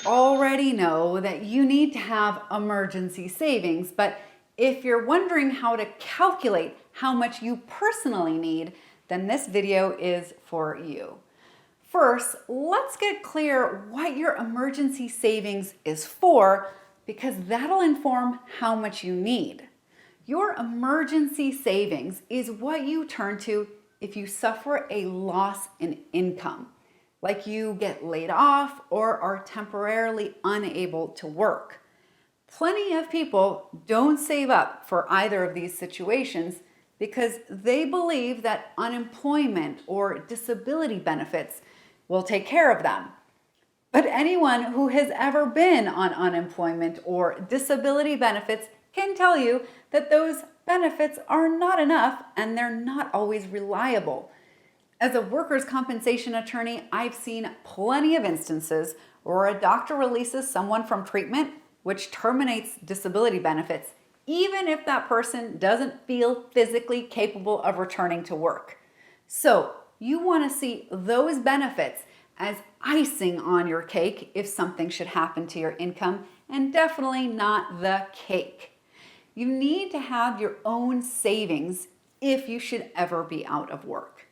already know that you need to have emergency savings, but if you're wondering how to calculate how much you personally need, then this video is for you. First, let's get clear what your emergency savings is for, because that'll inform how much you need. Your emergency savings is what you turn to if you suffer a loss in income, like you get laid off or are temporarily unable to work. Plenty of people don't save up for either of these situations because they believe that unemployment or disability benefits will take care of them. But anyone who has ever been on unemployment or disability benefits can tell you that those benefits are not enough and they're not always reliable. As a workers' compensation attorney, I've seen plenty of instances where a doctor releases someone from treatment, which terminates disability benefits, even if that person doesn't feel physically capable of returning to work. So you want to see those benefits as icing on your cake if something should happen to your income, and definitely not the cake. You need to have your own savings if you should ever be out of work.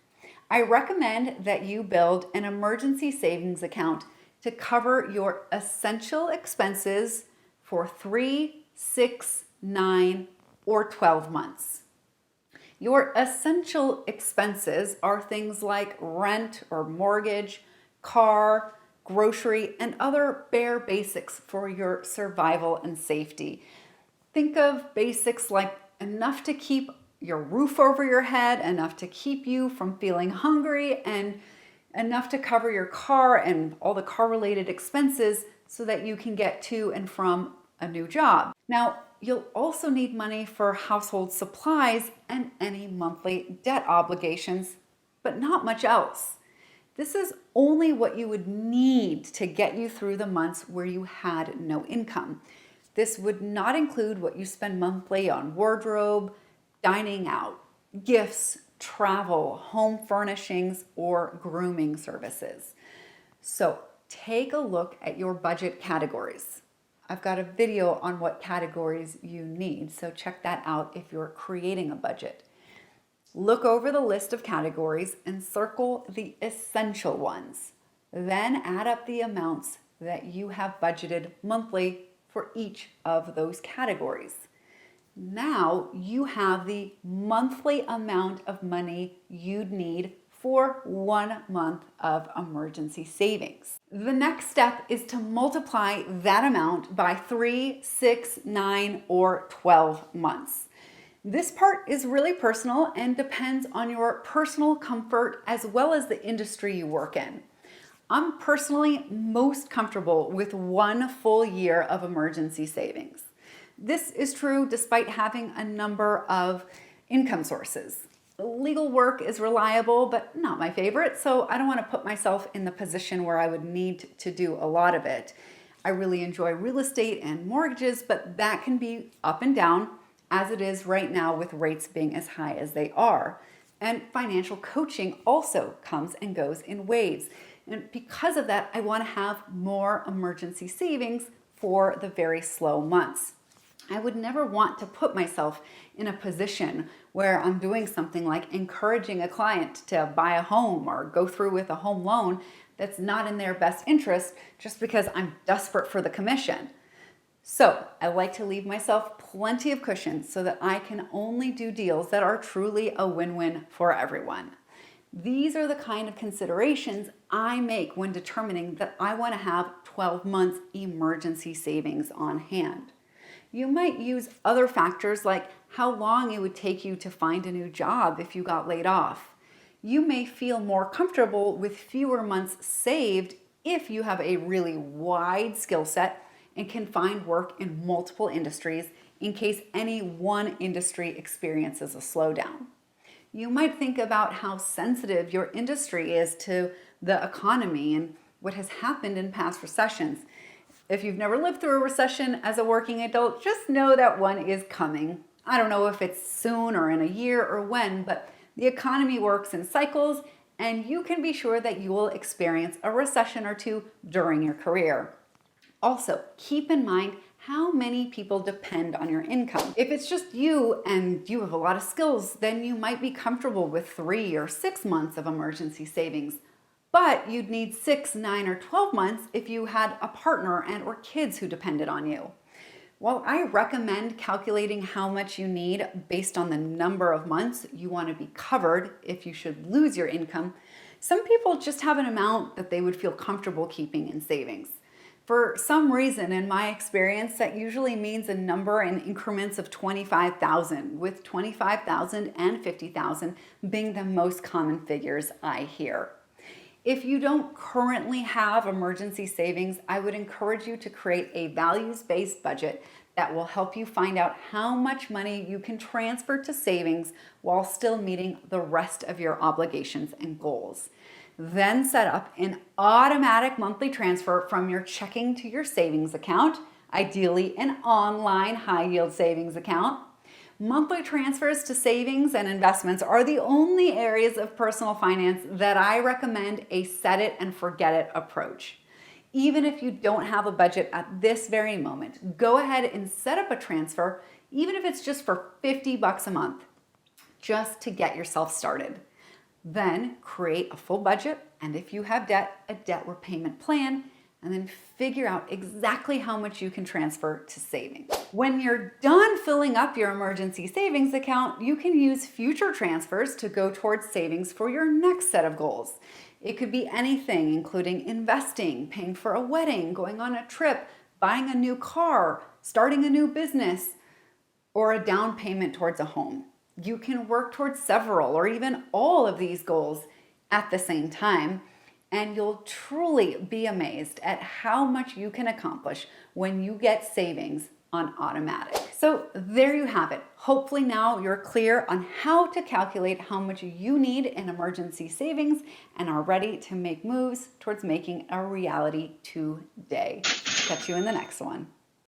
I recommend that you build an emergency savings account to cover your essential expenses for 3, 6, 9, or 12 months. Your essential expenses are things like rent or mortgage, car, grocery, and other bare basics for your survival and safety. Think of basics like enough to keep your roof over your head, enough to keep you from feeling hungry, and enough to cover your car and all the car-related expenses so that you can get to and from a new job. Now, you'll also need money for household supplies and any monthly debt obligations, but not much else. This is only what you would need to get you through the months where you had no income. This would not include what you spend monthly on wardrobe, dining out, gifts, travel, home furnishings, or grooming services. So take a look at your budget categories. I've got a video on what categories you need, so check that out if you're creating a budget. Look over the list of categories and circle the essential ones. Then add up the amounts that you have budgeted monthly for each of those categories. Now you have the monthly amount of money you'd need for 1 month of emergency savings. The next step is to multiply that amount by 3, 6, 9, or 12 months. This part is really personal and depends on your personal comfort as well as the industry you work in. I'm personally most comfortable with 1 full year of emergency savings. This is true despite having a number of income sources. Legal work is reliable, but not my favorite, so I don't want to put myself in the position where I would need to do a lot of it. I really enjoy real estate and mortgages, but that can be up and down, as it is right now with rates being as high as they are. And financial coaching also comes and goes in waves. And because of that, I want to have more emergency savings for the very slow months. I would never want to put myself in a position where I'm doing something like encouraging a client to buy a home or go through with a home loan that's not in their best interest just because I'm desperate for the commission. So I like to leave myself plenty of cushion so that I can only do deals that are truly a win-win for everyone. These are the kind of considerations I make when determining that I want to have 12 months emergency savings on hand. You might use other factors like how long it would take you to find a new job if you got laid off. You may feel more comfortable with fewer months saved if you have a really wide skill set and can find work in multiple industries in case any one industry experiences a slowdown. You might think about how sensitive your industry is to the economy and what has happened in past recessions. If you've never lived through a recession as a working adult, just know that one is coming. I don't know if it's soon or in a year or when, but the economy works in cycles, and you can be sure that you will experience a recession or two during your career. Also, keep in mind how many people depend on your income. If it's just you and you have a lot of skills, then you might be comfortable with 3 or 6 months of emergency savings. But you'd need 6, 9, or 12 months if you had a partner and or kids who depended on you. While I recommend calculating how much you need based on the number of months you want to be covered if you should lose your income, some people just have an amount that they would feel comfortable keeping in savings. For some reason, in my experience, that usually means a number in increments of 25,000, with 25,000 and 50,000 being the most common figures I hear. If you don't currently have emergency savings, I would encourage you to create a values-based budget that will help you find out how much money you can transfer to savings while still meeting the rest of your obligations and goals. Then set up an automatic monthly transfer from your checking to your savings account, ideally an online high-yield savings account. Monthly transfers to savings and investments are the only areas of personal finance that I recommend a set it and forget it approach. Even if you don't have a budget at this very moment, go ahead and set up a transfer, even if it's just for $50 a month, just to get yourself started. Then create a full budget, and if you have debt, a debt repayment plan, and then figure out exactly how much you can transfer to savings. When you're done filling up your emergency savings account, you can use future transfers to go towards savings for your next set of goals. It could be anything, including investing, paying for a wedding, going on a trip, buying a new car, starting a new business, or a down payment towards a home. You can work towards several or even all of these goals at the same time, and you'll truly be amazed at how much you can accomplish when you get savings on automatic. So there you have it. Hopefully now you're clear on how to calculate how much you need in emergency savings and are ready to make moves towards making a reality today. Catch you in the next one.